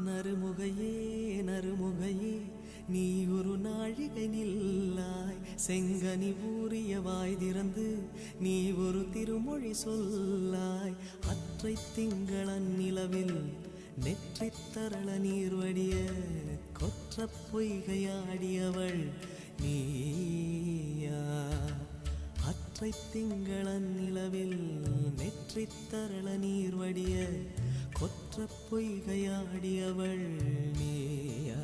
நறுமுகையே நறுமுகையே நீ ஒரு நாழிகை நில்லாய் செங்கனி ஊறிய வாய் திறந்து நீ ஒரு திருமொழி சொல்லாய் அற்றை திங்களன் நிலவில் நெற்றித் தரள நீர் வடிய கொற்ற பொய்கையாடியவள் நீயா அற்றை திங்களன் நிலவில் நெற்றித் தரள நீர் வடிய கொற்ற பொய்கையாடியவள் நீயா